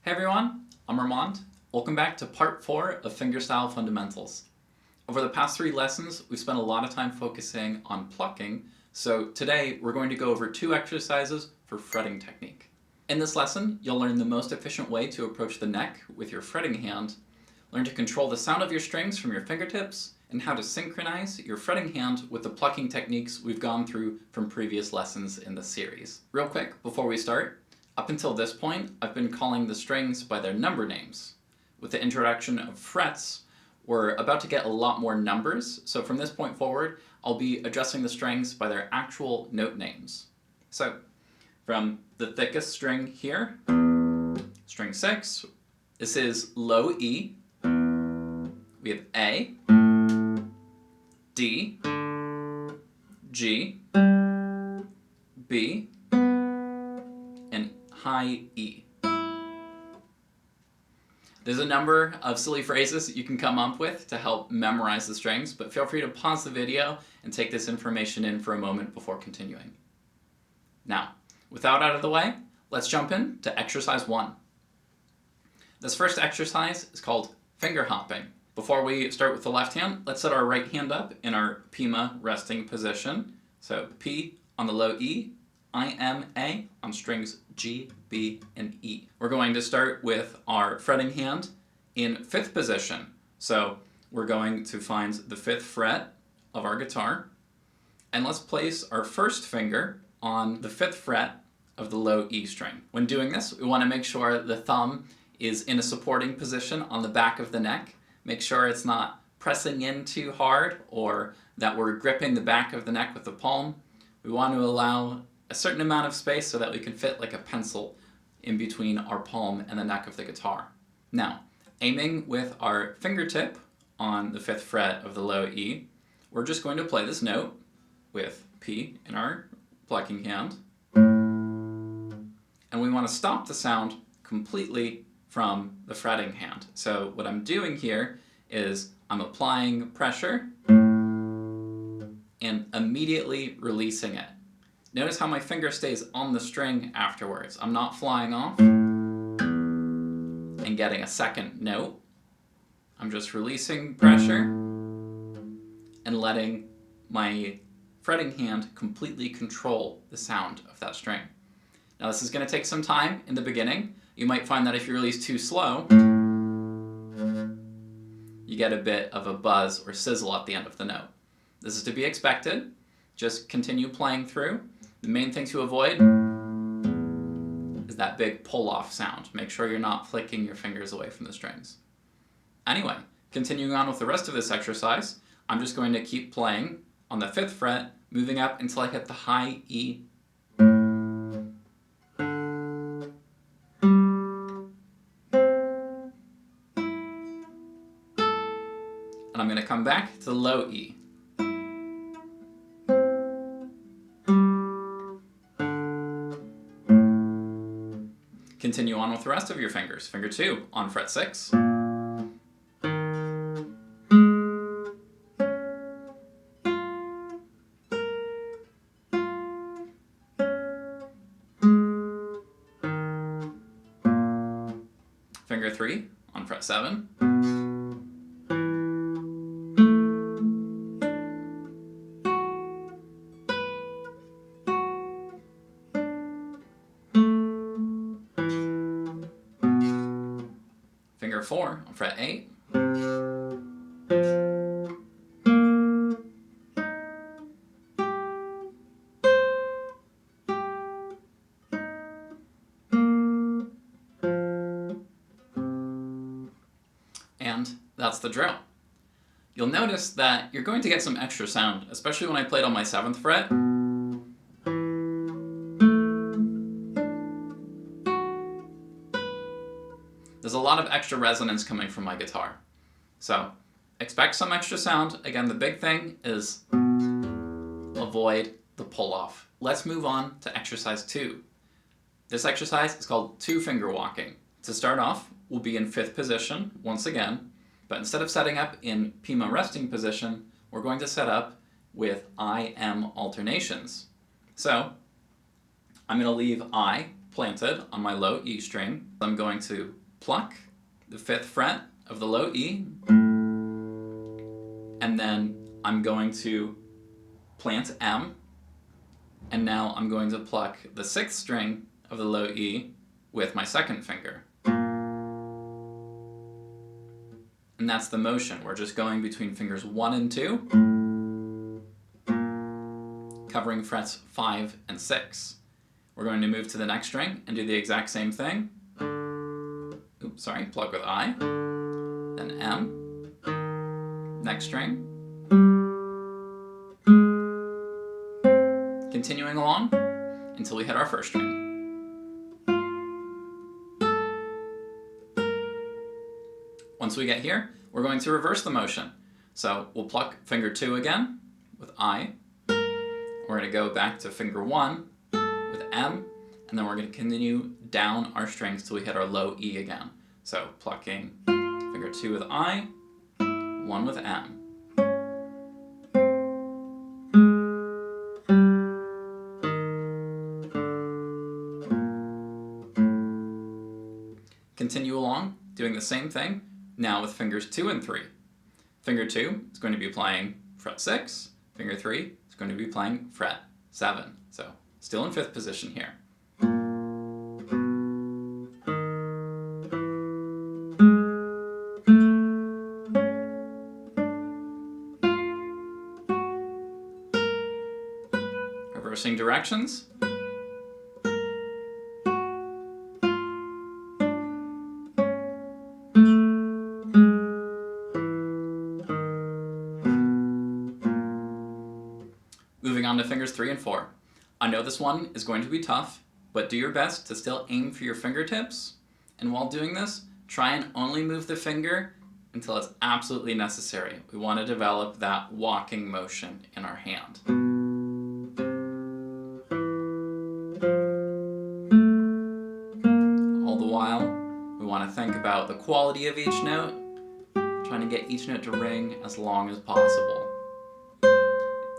Hey everyone, I'm Armand. Welcome back to part 4 of Fingerstyle Fundamentals. Over the past 3 lessons, we've spent a lot of time focusing on plucking, so today we're going to go over 2 exercises for fretting technique. In this lesson, you'll learn the most efficient way to approach the neck with your fretting hand, learn to control the sound of your strings from your fingertips, and how to synchronize your fretting hand with the plucking techniques we've gone through from previous lessons in the series. Real quick, before we start, up until this point, I've been calling the strings by their number names. With the introduction of frets, we're about to get a lot more numbers, so from this point forward, I'll be addressing the strings by their actual note names. So, from the thickest string here, string 6, this is low E, we have A, D, G, B, and high E. There's a number of silly phrases that you can come up with to help memorize the strings, but feel free to pause the video and take this information in for a moment before continuing. Now, with that out of the way, let's jump in to exercise 1. This first exercise is called finger hopping. Before we start with the left hand, let's set our right hand up in our Pima resting position. So P on the low E, I, M, A on strings G, B, and E. We're going to start with our fretting hand in 5th position. So we're going to find the 5th fret of our guitar, and let's place our first finger on the 5th fret of the low E string. When doing this, we want to make sure the thumb is in a supporting position on the back of the neck. Make sure it's not pressing in too hard or that we're gripping the back of the neck with the palm. We want to allow a certain amount of space so that we can fit like a pencil in between our palm and the neck of the guitar. Now, aiming with our fingertip on the 5th fret of the low E, we're just going to play this note with P in our plucking hand. And we want to stop the sound completely from the fretting hand. So what I'm doing here is I'm applying pressure and immediately releasing it. Notice how my finger stays on the string afterwards. I'm not flying off and getting a second note. I'm just releasing pressure and letting my fretting hand completely control the sound of that string. Now this is going to take some time in the beginning. You might find that if you release too slow, you get a bit of a buzz or sizzle at the end of the note. This is to be expected. Just continue playing through. The main thing to avoid is that big pull-off sound. Make sure you're not flicking your fingers away from the strings. Anyway, continuing on with the rest of this exercise, I'm just going to keep playing on the 5th fret, moving up until I hit the high E. And I'm going to come back to the low E. Continue on with the rest of your fingers. Finger 2 on fret 6. Finger 3 on fret 7. Finger 4 on fret 8. And that's the drill. You'll notice that you're going to get some extra sound, especially when I played on my 7th fret. There's a lot of extra resonance coming from my guitar. So expect some extra sound. Again, the big thing is avoid the pull-off. Let's move on to exercise 2. This exercise is called 2-finger walking. To start off, we'll be in 5th position once again, but instead of setting up in Pima resting position, we're going to set up with I-M alternations. So I'm going to leave I planted on my low E string. I'm going to pluck the 5th fret of the low E, and then I'm going to plant M, and now I'm going to pluck the 6th string of the low E with my 2nd finger. And that's the motion. We're just going between fingers 1 and 2, covering frets 5 and 6. We're going to move to the next string and do the exact same thing. Oops, sorry, pluck with I, then M, next string. Continuing along until we hit our 1st string. Once we get here, we're going to reverse the motion. So we'll pluck finger 2 again with I. We're going to go back to finger 1 with M, and then we're going to continue down our strings till we hit our low E again. So plucking finger 2 with I, 1 with M. Continue along, doing the same thing, now with fingers 2 and 3. Finger 2 is going to be playing fret 6, finger 3 is going to be playing fret 7. So still in 5th position here. Reversing directions. Moving on to fingers 3 and 4. I know this one is going to be tough, but do your best to still aim for your fingertips. And while doing this, try and only move the finger until it's absolutely necessary. We want to develop that walking motion in our hand. All the while, we want to think about the quality of each note, trying to get each note to ring as long as possible.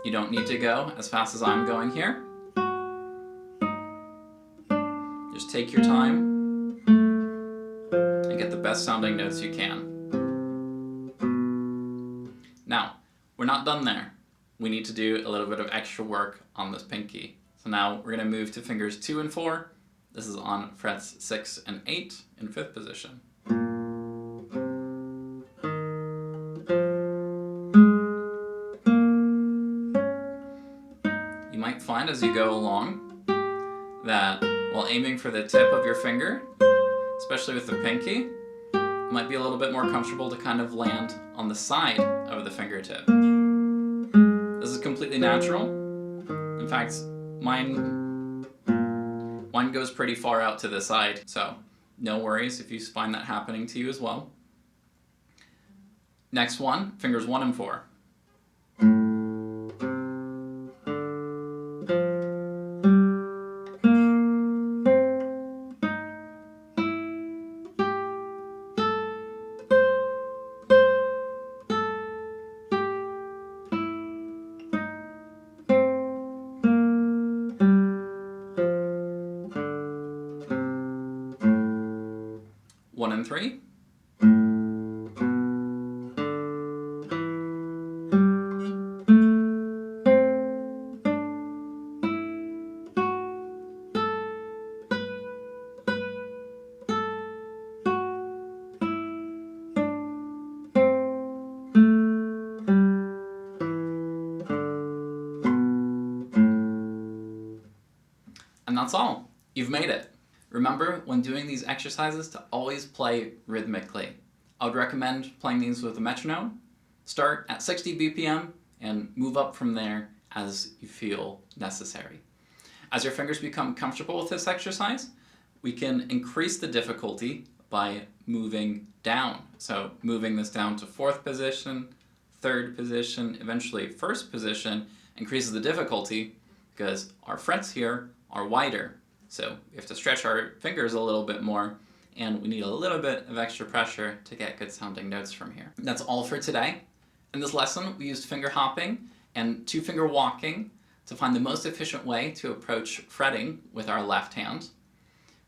You don't need to go as fast as I'm going here. Just take your time and get the best sounding notes you can. Now, we're not done there. We need to do a little bit of extra work on this pinky. So now we're going to move to fingers 2 and 4. This is on frets 6 and 8 in 5th position. You might find as you go along that while aiming for the tip of your finger, especially with the pinky, it might be a little bit more comfortable to kind of land on the side of the fingertip. This is completely natural. In fact, mine goes pretty far out to the side, so no worries if you find that happening to you as well. Next one, fingers 1 and 4. One and 3. And that's all. You've made it. Remember, when doing these exercises, to always play rhythmically. I would recommend playing these with a metronome. Start at 60 BPM and move up from there as you feel necessary. As your fingers become comfortable with this exercise, we can increase the difficulty by moving down. So moving this down to 4th position, 3rd position, eventually 1st position increases the difficulty because our frets here are wider. So we have to stretch our fingers a little bit more, and we need a little bit of extra pressure to get good sounding notes from here. That's all for today. In this lesson, we used finger hopping and 2-finger walking to find the most efficient way to approach fretting with our left hand.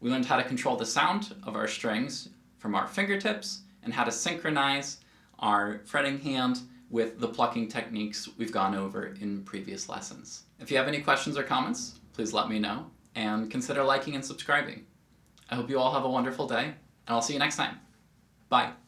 We learned how to control the sound of our strings from our fingertips and how to synchronize our fretting hand with the plucking techniques we've gone over in previous lessons. If you have any questions or comments, please let me know, and consider liking and subscribing. I hope you all have a wonderful day, and I'll see you next time. Bye.